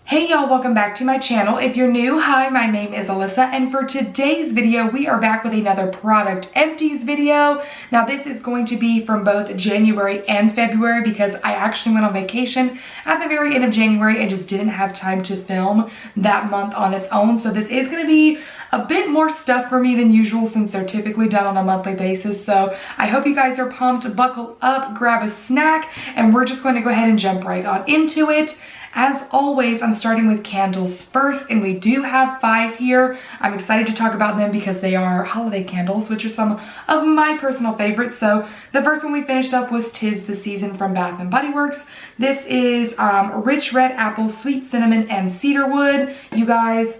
Hey y'all, welcome back to my channel. If you're new, hi, my name is Alyssa, and for today's video, we are back with another product empties video. Now this is going to be from both January and February because I actually went on vacation at the very end of January and just didn't have time to film that month on its own. So this is going to be a bit more stuff for me than usual since they're typically done on a monthly basis. So I hope you guys are pumped. Buckle up, grab a snack, and we're just going to go ahead and jump right on into it. As always, I'm starting with candles first, and we do have 5 here. I'm excited to talk about them because they are holiday candles, which are some of my personal favorites. So the first one we finished up was 'Tis the Season from Bath & Body Works. This is Rich Red Apple, Sweet Cinnamon, and Cedarwood. You guys,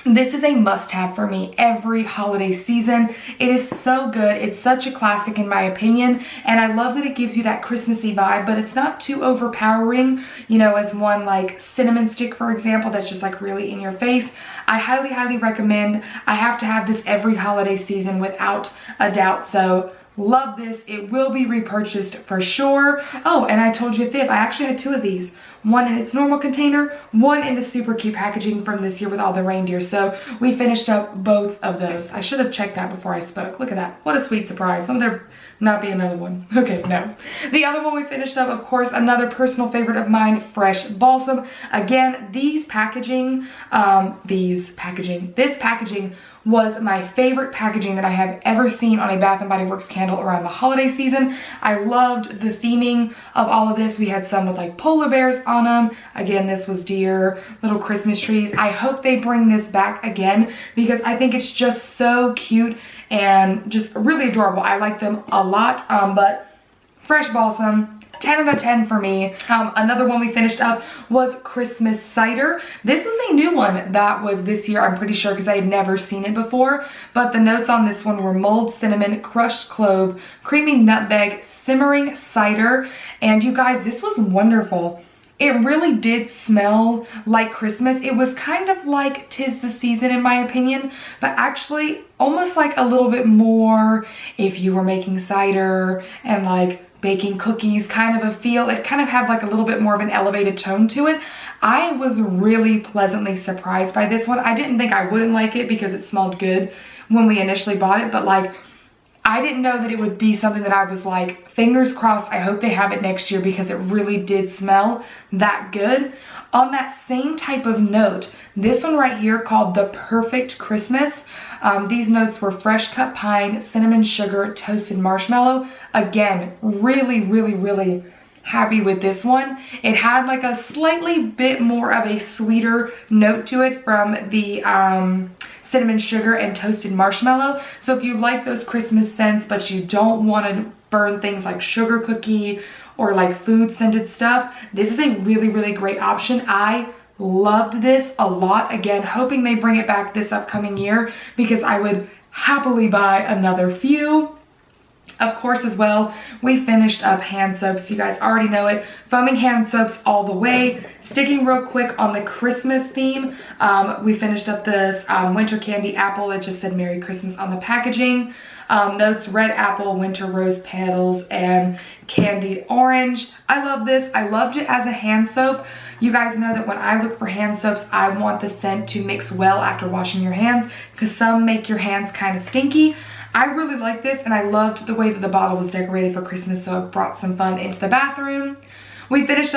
this is a must-have for me every holiday season. It is so good. It's such a classic in my opinion, and I love that it gives you that Christmassy vibe, but it's not too overpowering, you know, as one like cinnamon stick, for example, that's just like really in your face. I highly, highly recommend. I have to have this every holiday season without a doubt, so love this. It will be repurchased for sure. Oh, and I told you a fib. I actually had 2 of these. One in its normal container, one in the super cute packaging from this year with all the reindeer. So we finished up both of those. I should have checked that before I spoke. Look at that. What a sweet surprise. Oh, there not be another one. Okay, no. The other one we finished up, of course, another personal favorite of mine, Fresh Balsam. Again, this packaging was my favorite packaging that I have ever seen on a Bath & Body Works candle around the holiday season. I loved the theming of all of this. We had some with like polar bears on them. Again, this was deer, little Christmas trees. I hope they bring this back again because I think it's just so cute and just really adorable. I like them a lot, but Fresh Balsam, 10 out of 10 for me. Another one we finished up was Christmas Cider. This was a new one that was this year, I'm pretty sure, because I had never seen it before. But the notes on this one were mulled cinnamon, crushed clove, creamy nutmeg, simmering cider. And you guys, this was wonderful. It really did smell like Christmas. It was kind of like 'Tis the Season in my opinion, but actually almost like a little bit more if you were making cider and like baking cookies kind of a feel. It kind of had like a little bit more of an elevated tone to it. I was really pleasantly surprised by this one. I didn't think I wouldn't like it because it smelled good when we initially bought it, but like I didn't know that it would be something that I was like, fingers crossed, I hope they have it next year because it really did smell that good. On that same type of note, this one right here called The Perfect Christmas. These notes were fresh cut pine, cinnamon sugar, toasted marshmallow. Again, really, really, really happy with this one. It had like a slightly bit more of a sweeter note to it from the cinnamon sugar and toasted marshmallow. So if you like those Christmas scents, but you don't want to burn things like sugar cookie or like food scented stuff, this is a really, really great option. I loved this a lot. Again, hoping they bring it back this upcoming year because I would happily buy another few. Of course, as well, we finished up hand soaps. You guys already know it. Foaming hand soaps all the way. Sticking real quick on the Christmas theme, we finished up this winter candy apple that just said Merry Christmas on the packaging. Notes red apple, winter rose petals, and candied orange. I love this. I loved it as a hand soap. You guys know that when I look for hand soaps, I want the scent to mix well after washing your hands because some make your hands kind of stinky. I really like this, and I loved the way that the bottle was decorated for Christmas, so it brought some fun into the bathroom. We finished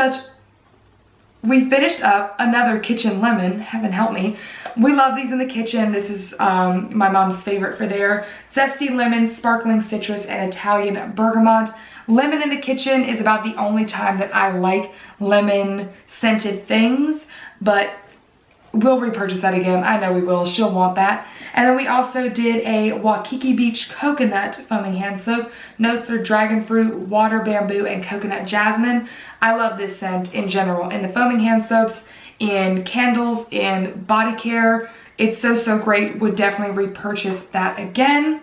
up another kitchen lemon, heaven help me. We love these in the kitchen. This is my mom's favorite for there. Zesty lemon, sparkling citrus, and Italian bergamot. Lemon in the kitchen is about the only time that I like lemon scented things, but we'll repurchase that again. I know we will. She'll want that. And then we also did a Waikiki Beach coconut foaming hand soap. Notes are dragon fruit, water bamboo, and coconut jasmine. I love this scent in general. In the foaming hand soaps, in candles, in body care. It's so, so great. Would definitely repurchase that again.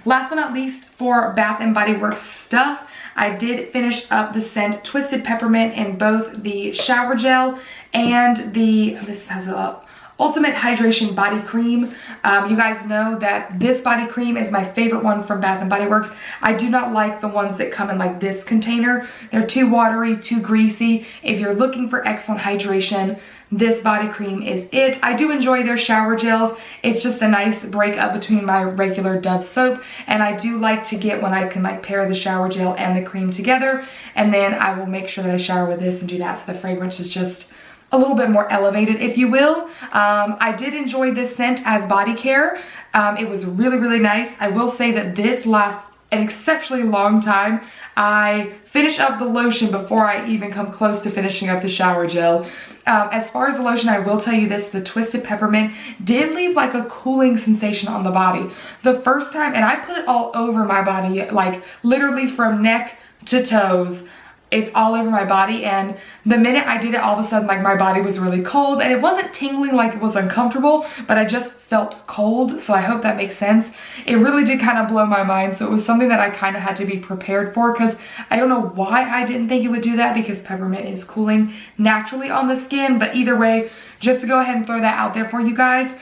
Last but not least, for Bath & Body Works stuff, I did finish up the scent Twisted Peppermint in both the shower gel and the, this has a Ultimate Hydration Body Cream. You guys know that this body cream is my favorite one from Bath & Body Works. I do not like the ones that come in like this container. They're too watery, too greasy. If you're looking for excellent hydration, this body cream is it. I do enjoy their shower gels. It's just a nice break up between my regular Dove soap, and I do like to get when I can like pair the shower gel and the cream together, and then I will make sure that I shower with this and do that, so the fragrance is just a little bit more elevated, if you will. I did enjoy this scent as body care. It was really, really nice. I will say that this lasts an exceptionally long time. I finish up the lotion before I even come close to finishing up the shower gel. As far as the lotion, I will tell you this, the Twisted Peppermint did leave like a cooling sensation on the body. The first time, and I put it all over my body, like literally from neck to toes. It's all over my body, and the minute I did it, all of a sudden like my body was really cold, and it wasn't tingling like it was uncomfortable, but I just felt cold, so I hope that makes sense. It really did kind of blow my mind, so it was something that I kind of had to be prepared for, because I don't know why I didn't think it would do that, because peppermint is cooling naturally on the skin. But either way, just to go ahead and throw that out there for you guys,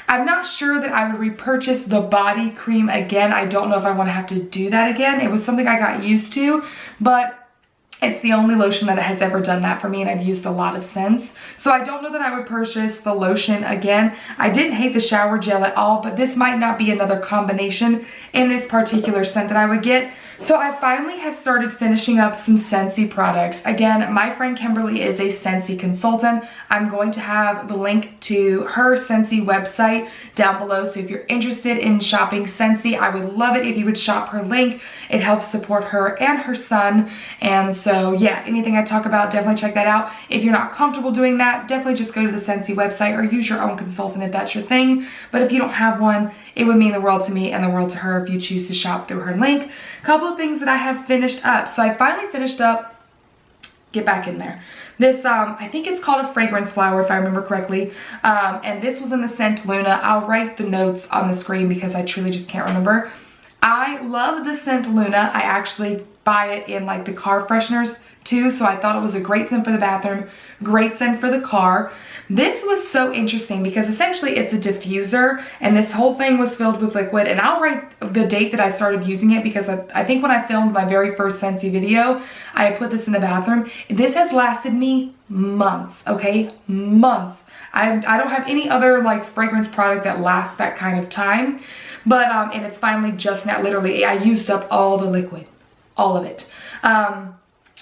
I'm not sure that I would repurchase the body cream again. I don't know if I want to have to do that again. It was something I got used to, but it's the only lotion that has ever done that for me, and I've used a lot of scents. So I don't know that I would purchase the lotion again. I didn't hate the shower gel at all, but this might not be another combination in this particular scent that I would get. So I finally have started finishing up some Scentsy products. Again, my friend Kimberly is a Scentsy consultant. I'm going to have the link to her Scentsy website down below. So if you're interested in shopping Scentsy, I would love it if you would shop her link. It helps support her and her son. And so yeah, anything I talk about, definitely check that out. If you're not comfortable doing that, definitely just go to the Scentsy website or use your own consultant if that's your thing. But if you don't have one, it would mean the world to me and the world to her if you choose to shop through her link. Couple of things that I have finished up. So I finally finished up, get back in there, this I think it's called a fragrance flower if I remember correctly, and this was in the scent Luna. I'll write the notes on the screen because I truly just can't remember. I love the scent Luna. I actually buy it in like the car fresheners too, so I thought it was a great scent for the bathroom, great scent for the car. This was so interesting because essentially it's a diffuser, and this whole thing was filled with liquid, and I'll write the date that I started using it because I think when I filmed my very first Scentsy video, I put this in the bathroom. This has lasted me months, okay? Months. I don't have any other like fragrance product that lasts that kind of time, but and it's finally just now, literally, I used up all the liquid, all of it.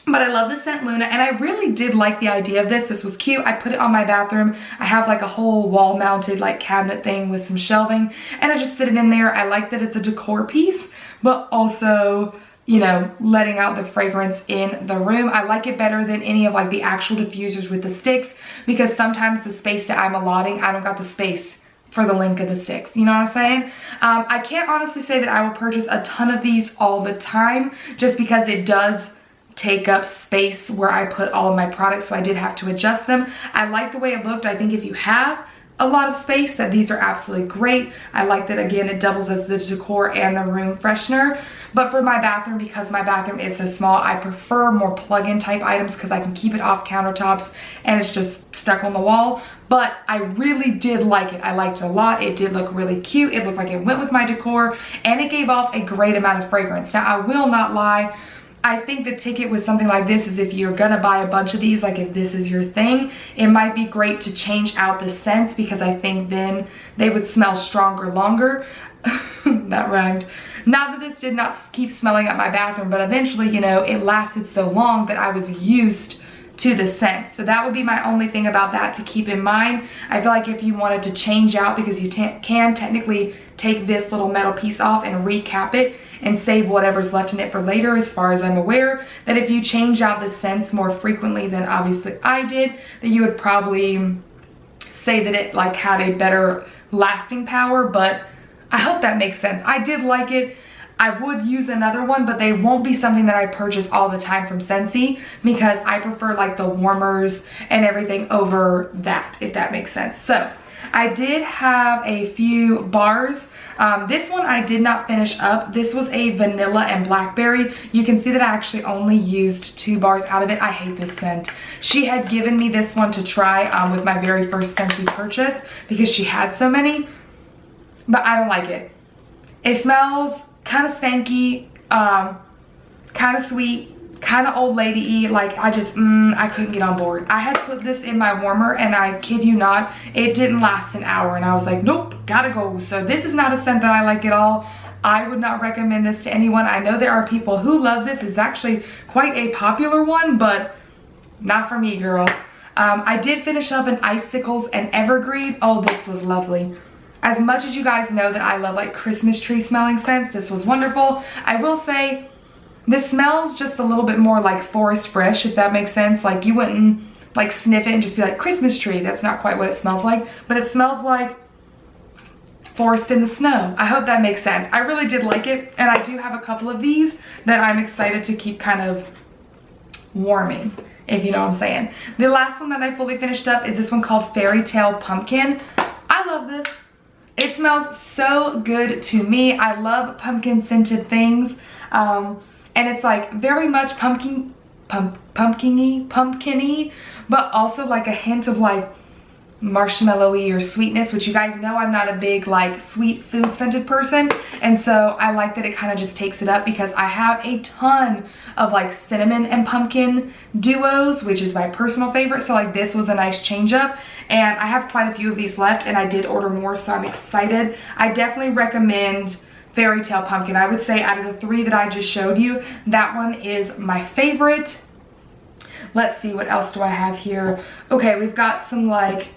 But I love the scent Luna, and I really did like the idea of this. This was cute. I put it on my bathroom. I have like a whole wall mounted like cabinet thing with some shelving, and I just sit it in there. I like that it's a decor piece, but also, you know, letting out the fragrance in the room. I like it better than any of like the actual diffusers with the sticks, because sometimes the space that I'm allotting, I don't got the space for the length of the sticks, you know what I'm saying? I can't honestly say that I will purchase a ton of these all the time, just because it does take up space where I put all of my products, so I did have to adjust them. I like the way it looked. I think if you have a lot of space, that these are absolutely great. I like that, again, it doubles as the decor and the room freshener. But for my bathroom, because my bathroom is so small, I prefer more plug-in type items because I can keep it off countertops and it's just stuck on the wall. But I really did like it. I liked it a lot. It did look really cute. It looked like it went with my decor, and it gave off a great amount of fragrance. Now, I will not lie, I think the ticket with something like this is if you're gonna buy a bunch of these, like if this is your thing, it might be great to change out the scents, because I think then they would smell stronger longer. That rhymed. Not that this did not keep smelling at my bathroom, but eventually, you know, it lasted so long that I was used to the scent. So that would be my only thing about that to keep in mind. I feel like if you wanted to change out, because you can technically take this little metal piece off and recap it and save whatever's left in it for later, as far as I'm aware, that if you change out the scents more frequently than obviously I did, that you would probably say that it like had a better lasting power. But I hope that makes sense. I did like it. I would use another one, but they won't be something that I purchase all the time from Scentsy because I prefer like the warmers and everything over that, if that makes sense. So I did have a few bars. This one I did not finish up. This was a vanilla and blackberry. You can see that I actually only used 2 bars out of it. I hate this scent. She had given me this one to try with my very first Scentsy purchase because she had so many, but I don't like it. It smells kind of stanky, kind of sweet, kind of old lady-y. Like I just, I couldn't get on board. I had put this in my warmer and I kid you not, it didn't last an hour and I was like, nope, gotta go. So this is not a scent that I like at all. I would not recommend this to anyone. I know there are people who love this. It's actually quite a popular one, but not for me, girl. I did finish up an Icicles and Evergreen. Oh, this was lovely. As much as you guys know that I love like Christmas tree smelling scents, this was wonderful. I will say this smells just a little bit more like forest fresh, if that makes sense. Like you wouldn't like sniff it and just be like Christmas tree. That's not quite what it smells like, but it smells like forest in the snow. I hope that makes sense. I really did like it, and I do have a couple of these that I'm excited to keep kind of warming, if you know what I'm saying. The last one that I fully finished up is this one called Fairy Tale Pumpkin. I love this. It smells so good to me. I love pumpkin scented things. And it's like very much pumpkin-y, but also like a hint of like marshmallowy or sweetness, which you guys know I'm not a big like sweet food scented person, and so I like that it kind of just takes it up because I have a ton of like cinnamon and pumpkin duos, which is my personal favorite. So like this was a nice change up, and I have quite a few of these left and I did order more, so I'm excited. I definitely recommend Fairy Tale Pumpkin. I would say out of the 3 that I just showed you, that one is my favorite. Let's see, what else do I have here? Okay, we've got some like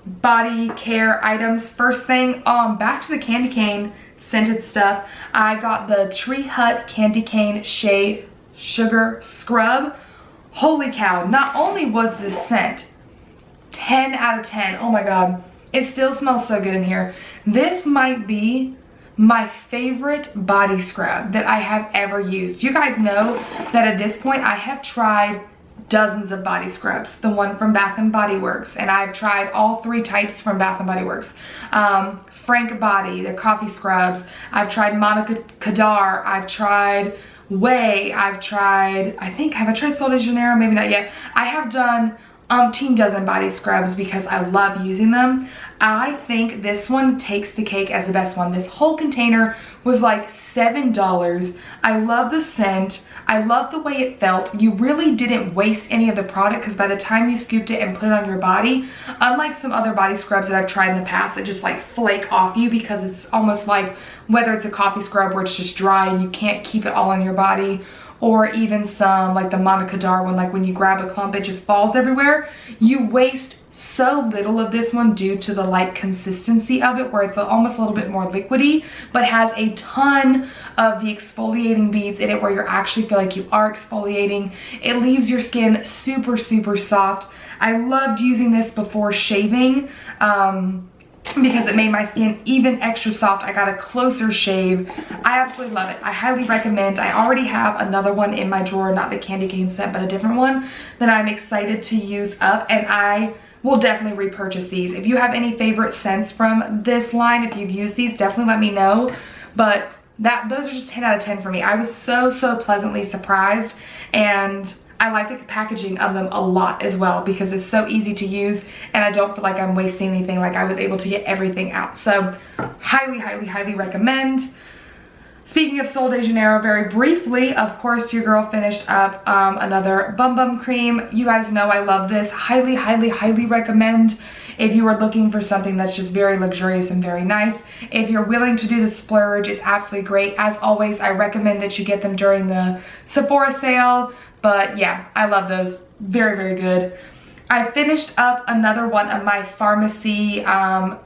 body care items. First thing, back to the candy cane scented stuff. I got the Tree Hut Candy Cane Shea Sugar Scrub. Holy cow, not only was this scent 10 out of 10, oh my god, it still smells so good in here. This might be my favorite body scrub that I have ever used. You guys know that at this point I have tried dozens of body scrubs. The one from Bath & Body Works, and I've tried all 3 types from Bath & Body Works. Frank Body, the coffee scrubs. I've tried Monica Kadar. I've tried Way. I've tried, have I tried Sol de Janeiro? Maybe not yet. I have done umpteen dozen body scrubs because I love using them. I think this one takes the cake as the best one. This whole container was like $7. I love the scent. I love the way it felt. You really didn't waste any of the product because by the time you scooped it and put it on your body, unlike some other body scrubs that I've tried in the past that just like flake off you because it's almost like whether it's a coffee scrub where it's just dry and you can't keep it all on your body, or even some like the Monica Kadar one, like when you grab a clump it just falls everywhere. You waste so little of this one due to the light consistency of it, where it's almost a little bit more liquidy, but has a ton of the exfoliating beads in it where you actually feel like you are exfoliating. It leaves your skin super, super soft. I loved using this before shaving because it made my skin even extra soft. I got a closer shave. I absolutely love it. I highly recommend. I already have another one in my drawer, not the candy cane scent, but a different one that I'm excited to use up, and I will definitely repurchase these. If you have any favorite scents from this line, if you've used these, definitely let me know. But those are just 10 out of 10 for me. I was so, so pleasantly surprised, and I like the packaging of them a lot as well because it's so easy to use and I don't feel like I'm wasting anything. Like I was able to get everything out. So highly, highly, highly recommend. Speaking of Sol de Janeiro, very briefly, of course, your girl finished up another Bum Bum Cream. You guys know I love this. Highly, highly, highly recommend if you are looking for something that's just very luxurious and very nice. If you're willing to do the splurge, it's absolutely great. As always, I recommend that you get them during the Sephora sale. But yeah, I love those. Very, very good. I finished up another one of my Farmacy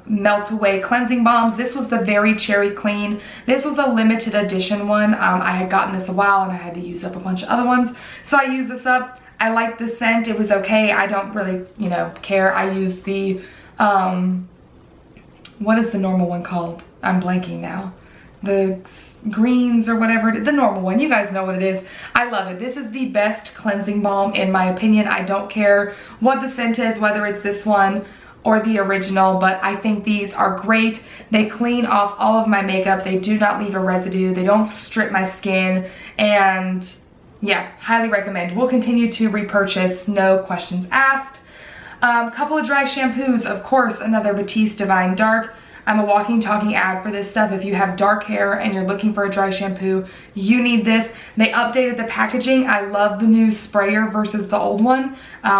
Melt Away Cleansing Balms. This was the Very Cherry Clean. This was a limited edition one. I had gotten this a while and I had to use up a bunch of other ones. So I used this up. I liked the scent. It was okay. I don't really, you know, care. I used the, what is the normal one called? I'm blanking now. the greens or whatever, the normal one. You guys know what it is. I love it. This is the best cleansing balm in my opinion. I don't care what the scent is, whether it's this one or the original, but I think these are great. They clean off all of my makeup. They do not leave a residue. They don't strip my skin, and yeah, highly recommend. We'll continue to repurchase, no questions asked. Couple of dry shampoos, of course, another Batiste Divine Dark. I'm a walking, talking ad for this stuff. If you have dark hair and you're looking for a dry shampoo, you need this. They updated the packaging. I love the new sprayer versus the old one.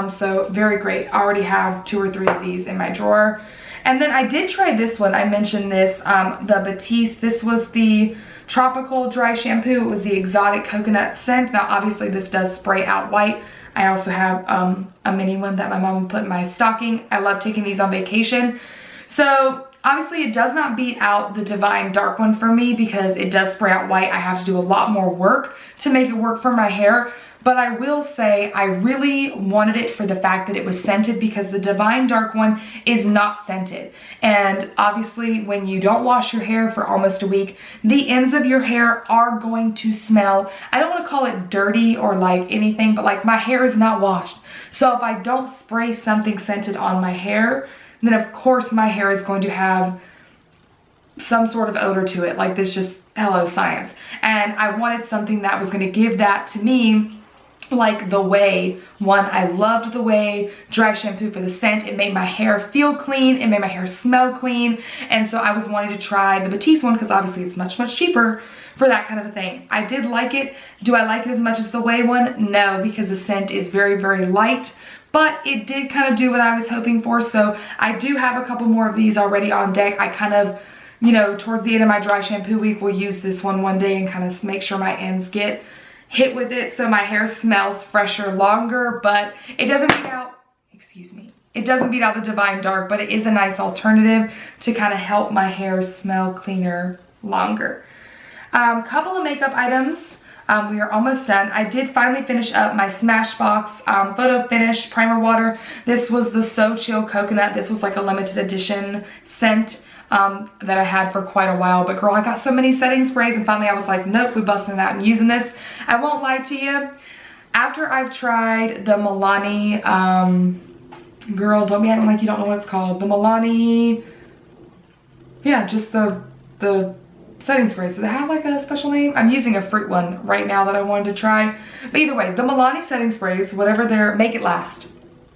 So very great. I already have 2 or 3 of these in my drawer. And then I did try this one. I mentioned this, the Batiste. This was the tropical dry shampoo. It was the exotic coconut scent. Now, obviously, this does spray out white. I also have a mini one that my mom put in my stocking. I love taking these on vacation. So obviously it does not beat out the Divine Dark one for me because it does spray out white. I have to do a lot more work to make it work for my hair. But I will say I really wanted it for the fact that it was scented, because the Divine Dark one is not scented. And obviously when you don't wash your hair for almost a week, the ends of your hair are going to smell. I don't want to call it dirty or like anything, but like my hair is not washed. So if I don't spray something scented on my hair, then of course my hair is going to have some sort of odor to it. Like this, just hello science. And I wanted something that was going to give that to me. Like the Way one, I loved the Way dry shampoo for the scent. It made my hair feel clean, it made my hair smell clean, and so I was wanting to try the Batiste one because obviously it's much cheaper for that kind of a thing. I did like it. Do I like it as much as the Way one? No, because the scent is very light, but it did kind of do what I was hoping for. So I do have a couple more of these already on deck. I kind of, you know, towards the end of my dry shampoo week, will use this one day and kind of make sure my ends get hit with it so my hair smells fresher longer. But it doesn't beat out, excuse me, it doesn't beat out the Divine Dark, but it is a nice alternative to kind of help my hair smell cleaner longer. Couple of makeup items. We are almost done. I did finally finish up my Smashbox Photo Finish Primer Water. This was the So Chill Coconut. This was like a limited edition scent that I had for quite a while. But girl, I got so many setting sprays, and finally I was like, nope, we're busting it out and using this. I won't lie to you. After I've tried the Milani, girl, don't be acting like you don't know what it's called. The Milani, yeah, just the setting sprays. Do they have like a special name? I'm using a fruit one right now that I wanted to try. But either way, the Milani setting sprays, whatever they're, Make It Last.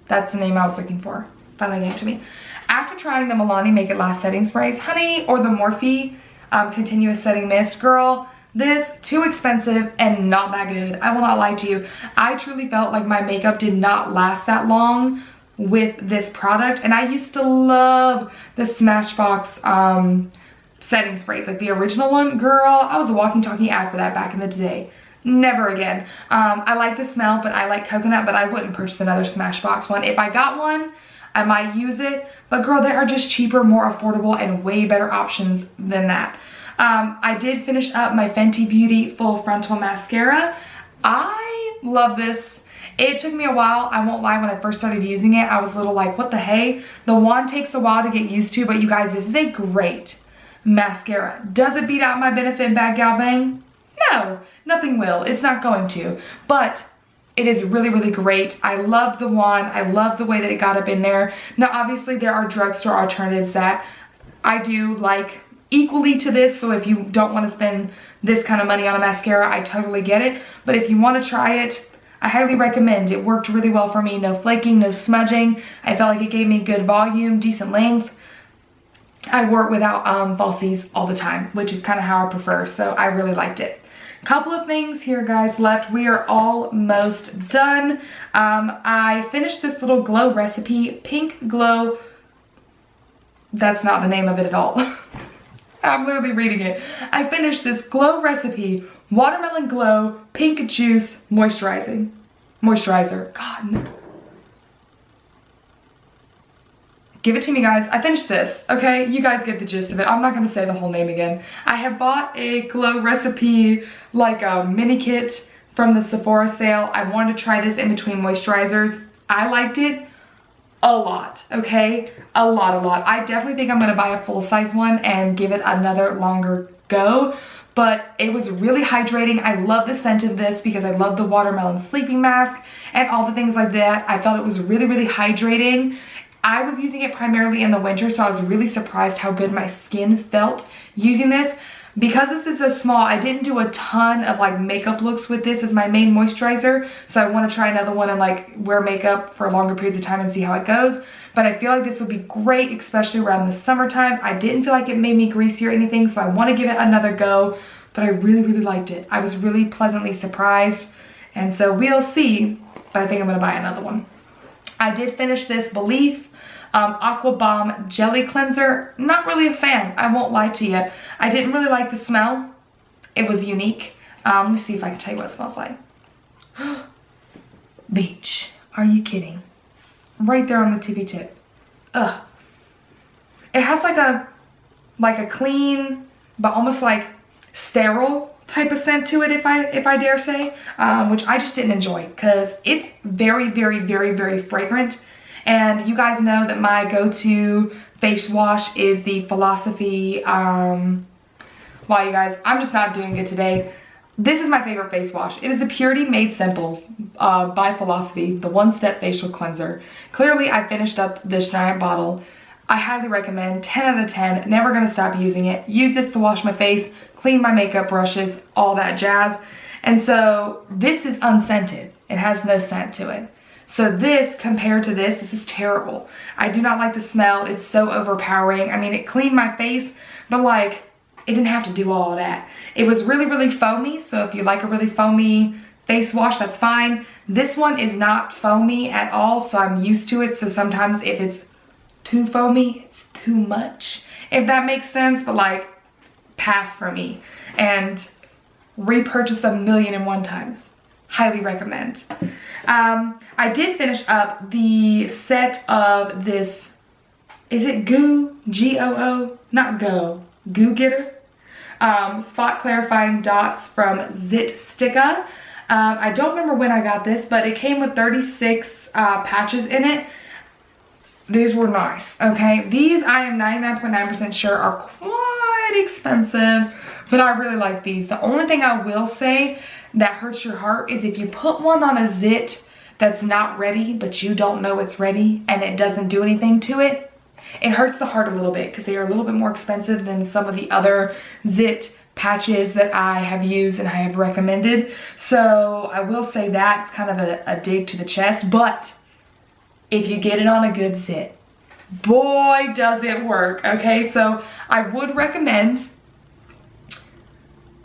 That's the name I was looking for. Finally gave it to me. After trying the Milani Make It Last setting sprays, honey, or the Morphe Continuous Setting Mist, girl, this, too expensive and not that good. I will not lie to you. I truly felt like my makeup did not last that long with this product. And I used to love the Smashbox setting sprays, like the original one. Girl, I was a walking, talking ad for that back in the day. Never again. I like the smell, but I like coconut, but I wouldn't purchase another Smashbox one. If I got one, I might use it, but girl, there are just cheaper, more affordable, and way better options than that. I did finish up my Fenty Beauty Full Frontal Mascara. I love this. It took me a while, I won't lie, when I first started using it, I was a little like, what the hey? The wand takes a while to get used to, but you guys, this is a great mascara. Does it beat out my Benefit Bad Gal Bang? No, nothing will. It's not going to, but it is really great. I love the wand. I love the way that it got up in there. Now, obviously, there are drugstore alternatives that I do like equally to this, so if you don't want to spend this kind of money on a mascara, I totally get it. But if you want to try it, I highly recommend. It worked really well for me. No flaking, no smudging. I felt like it gave me good volume, decent length. I wore it without falsies all the time, which is kind of how I prefer, so I really liked it. Couple of things here, guys, left. We are almost done. I finished this little glow recipe, Pink Glow. That's not the name of it at all. I'm literally reading it. I finished this glow recipe, Watermelon Glow Pink Juice Moisturizer. God, no. Give it to me, guys. I finished this, okay? You guys get the gist of it. I'm not gonna say the whole name again. I have bought a glow recipe, like a mini kit from the Sephora sale. I wanted to try this in between moisturizers. I liked it a lot, okay? A lot. I definitely think I'm gonna buy a full-size one and give it another longer go, but it was really hydrating. I love the scent of this because I love the watermelon sleeping mask and all the things like that. I felt it was really, really hydrating. I was using it primarily in the winter, so I was really surprised how good my skin felt using this. Because this is so small, I didn't do a ton of like makeup looks with this as my main moisturizer. So I want to try another one and like wear makeup for longer periods of time and see how it goes. But I feel like this would be great, especially around the summertime. I didn't feel like it made me greasy or anything, so I want to give it another go. But I really, really liked it. I was really pleasantly surprised. And so we'll see, but I think I'm going to buy another one. I did finish this Belif Aqua Balm Jelly Cleanser. Not really a fan, I won't lie to you. I didn't really like the smell. It was unique. Let me see if I can tell you what it smells like. Beach. Are you kidding? Right there on the tippy tip. Ugh. It has like a clean, but almost like sterile type of scent to it, if I dare say, which I just didn't enjoy because it's very, very, very, very fragrant. And you guys know that my go-to face wash is the Philosophy, wow you guys, I'm just not doing it today. This is my favorite face wash. It is a Purity Made Simple by Philosophy, the one-step facial cleanser. Clearly I finished up this giant bottle. I highly recommend, 10 out of 10, never gonna stop using it. Use this to wash my face, clean my makeup brushes, all that jazz. And so this is unscented. It has no scent to it. So this, compared to this is terrible. I do not like the smell. It's so overpowering. I mean, it cleaned my face, but like, it didn't have to do all of that. It was really, really foamy. So if you like a really foamy face wash, that's fine. This one is not foamy at all, so I'm used to it. So sometimes if it's too foamy, it's too much, if that makes sense. But like, pass for me. And repurchase 1,000,001 times. Highly recommend. I did finish up the set of this, is it Goo? G-O-O? Not Go. Goo Getter? Spot Clarifying Dots from Zitsticka. I don't remember when I got this, but it came with 36 patches in it. These were nice, okay? These, I am 99.9% sure, are quite expensive, but I really like these. The only thing I will say that hurts your heart is if you put one on a zit that's not ready, but you don't know it's ready and it doesn't do anything to it, it hurts the heart a little bit because they are a little bit more expensive than some of the other zit patches that I have used and I have recommended. So I will say that it's kind of a dig to the chest, but if you get it on a good zit, boy does it work, okay? So I would recommend.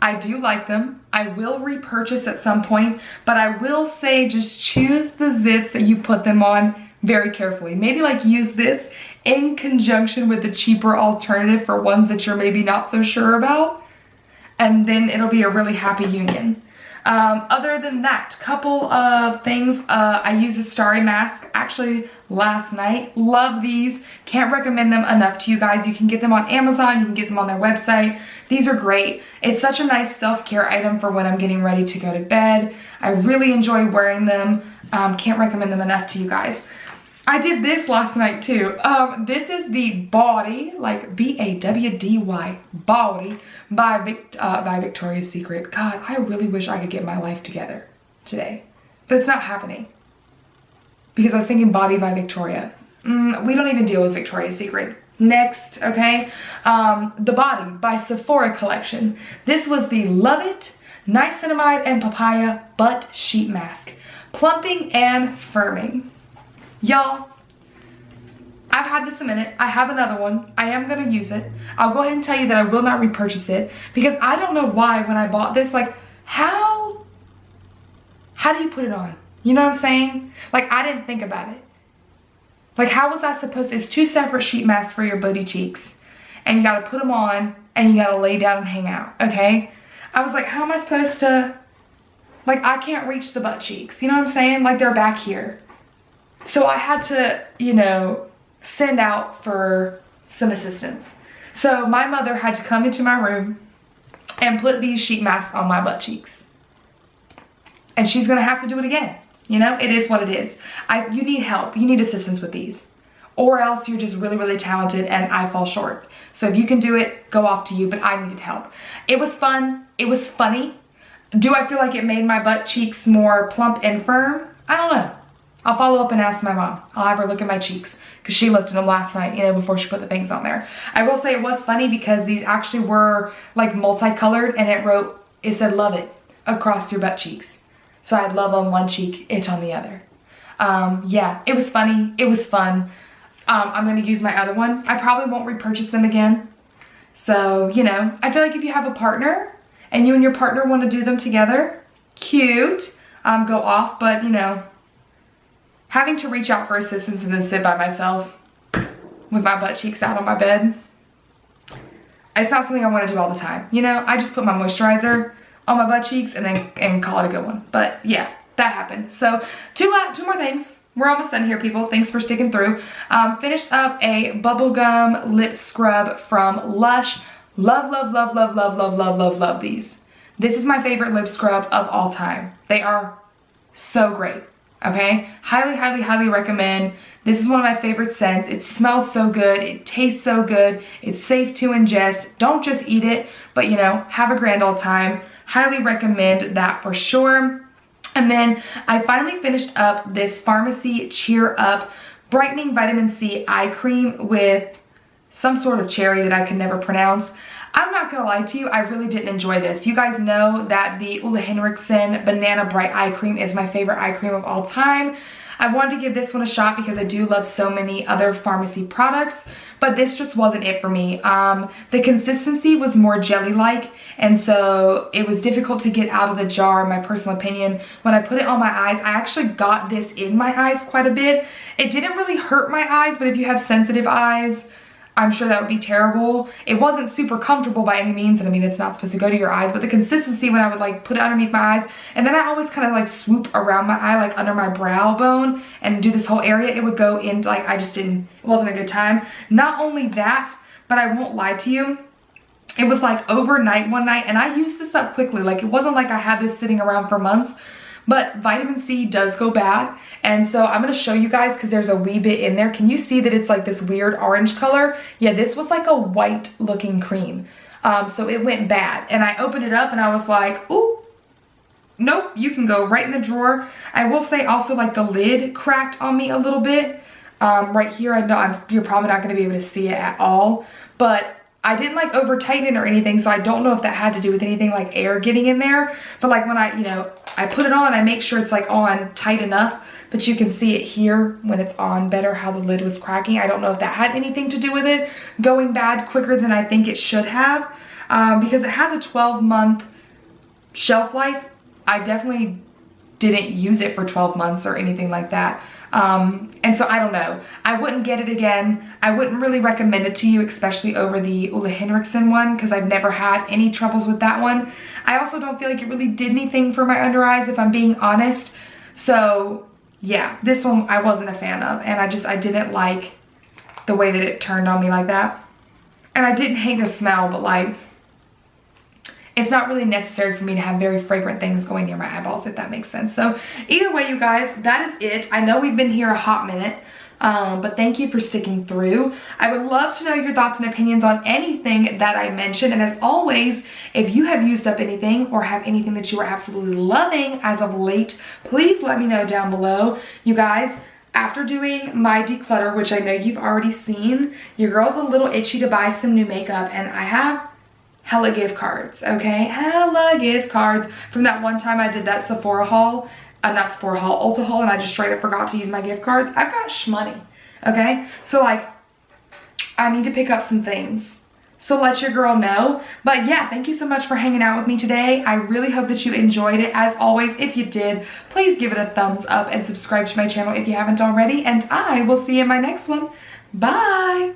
I do like them. I will repurchase at some point, but I will say just choose the zits that you put them on very carefully. Maybe like use this in conjunction with the cheaper alternative for ones that you're maybe not so sure about, and then it'll be a really happy union. Other than that, couple of things. I used a Starry mask actually last night. Love these. Can't recommend them enough to you guys. You can get them on Amazon. You can get them on their website. These are great. It's such a nice self-care item for when I'm getting ready to go to bed. I really enjoy wearing them. Can't recommend them enough to you guys. I did this last night too. This is the Bawdy, like B-A-W-D-Y, Bawdy by Victoria's Secret. God, I really wish I could get my life together today, but it's not happening because I was thinking Bawdy by Victoria. We don't even deal with Victoria's Secret. Next, okay, the Bawdy by Sephora collection. This was the Love It Niacinamide and Papaya Butt Sheet Mask, plumping and firming. Y'all, I've had this a minute. I have another one. I am going to use it. I'll go ahead and tell you that I will not repurchase it because I don't know why when I bought this, like, how do you put it on? You know what I'm saying? Like, I didn't think about it. Like, how was I supposed to? It's two separate sheet masks for your booty cheeks. And you got to put them on and you got to lay down and hang out, okay? I was like, how am I supposed to, like, I can't reach the butt cheeks. You know what I'm saying? Like, they're back here. So I had to, you know, send out for some assistance. So my mother had to come into my room and put these sheet masks on my butt cheeks. And she's gonna have to do it again. You know, it is what it is. You need help, you need assistance with these. or else you're just really, really talented and I fall short. So if you can do it, go off to you, but I needed help. It was fun. It was funny. Do I feel like it made my butt cheeks more plump and firm? I don't know. I'll follow up and ask my mom. I'll have her look at my cheeks because she looked at them last night, you know, before she put the things on there. I will say it was funny because these actually were like multicolored, and it said love it across your butt cheeks. So I had love on one cheek, itch on the other. Yeah, it was funny. It was fun. I'm going to use my other one. I probably won't repurchase them again. So, you know, I feel like if you have a partner and you and your partner want to do them together, cute, go off. But, you know, having to reach out for assistance and then sit by myself with my butt cheeks out on my bed, it's not something I want to do all the time. You know, I just put my moisturizer on my butt cheeks and call it a good one. But yeah, that happened. So two more things. We're almost done here, people. Thanks for sticking through. Finished up a bubblegum lip scrub from Lush. Love, love, love, love, love, love, love, love, love these. This is my favorite lip scrub of all time. They are so great. Okay, highly, highly, highly recommend. This is one of my favorite scents. It smells so good. It tastes so good. It's safe to ingest. Don't just eat it, but you know, have a grand old time. Highly recommend that for sure. And then I finally finished up this Farmacy Cheer Up Brightening Vitamin C Eye Cream with some sort of cherry that I can never pronounce. I'm not gonna lie to you, I really didn't enjoy this. You guys know that the Ole Henriksen Banana Bright Eye Cream is my favorite eye cream of all time. I wanted to give this one a shot because I do love so many other Farmacy products, but this just wasn't it for me. The consistency was more jelly-like, and so it was difficult to get out of the jar, in my personal opinion. When I put it on my eyes, I actually got this in my eyes quite a bit. It didn't really hurt my eyes, but if you have sensitive eyes, I'm sure that would be terrible. It wasn't super comfortable by any means, and I mean, it's not supposed to go to your eyes, but the consistency when I would like put it underneath my eyes, and then I always kind of like swoop around my eye, like under my brow bone, and do this whole area, it would go into like, it wasn't a good time. Not only that, but I won't lie to you, it was like overnight one night, and I used this up quickly. Like, it wasn't like I had this sitting around for months. But vitamin C does go bad, and so I'm going to show you guys because there's a wee bit in there. Can you see that it's like this weird orange color? Yeah, this was like a white looking cream. So it went bad, and I opened it up and I was like, ooh, nope, you can go right in the drawer. I will say also, like, the lid cracked on me a little bit. Right here, I know you're probably not going to be able to see it at all, but I didn't like over tighten it or anything, so I don't know if that had to do with anything like air getting in there. But like when I, you know, I put it on, I make sure it's like on tight enough, but you can see it here when it's on better how the lid was cracking. I don't know if that had anything to do with it going bad quicker than I think it should have, because it has a 12-month shelf life. I definitely didn't use it for 12 months or anything like that. And so I don't know. I wouldn't get it again. I wouldn't really recommend it to you, especially over the Ole Henriksen one, because I've never had any troubles with that one. I also don't feel like it really did anything for my under eyes, if I'm being honest. So yeah, this one I wasn't a fan of, and I didn't like the way that it turned on me like that. And I didn't hate the smell, but like, it's not really necessary for me to have very fragrant things going near my eyeballs, if that makes sense. So either way, you guys, that is it. I know we've been here a hot minute, but thank you for sticking through. I would love to know your thoughts and opinions on anything that I mentioned. And as always, if you have used up anything or have anything that you are absolutely loving as of late, please let me know down below. You guys, after doing my declutter, which I know you've already seen, your girl's a little itchy to buy some new makeup, and I have hella gift cards, okay? Hella gift cards from that one time I did that Sephora haul, not Sephora haul, Ulta haul, and I just straight up forgot to use my gift cards. I've got shmoney, okay? So like, I need to pick up some things. So let your girl know. But yeah, thank you so much for hanging out with me today. I really hope that you enjoyed it. As always, if you did, please give it a thumbs up and subscribe to my channel if you haven't already. And I will see you in my next one. Bye!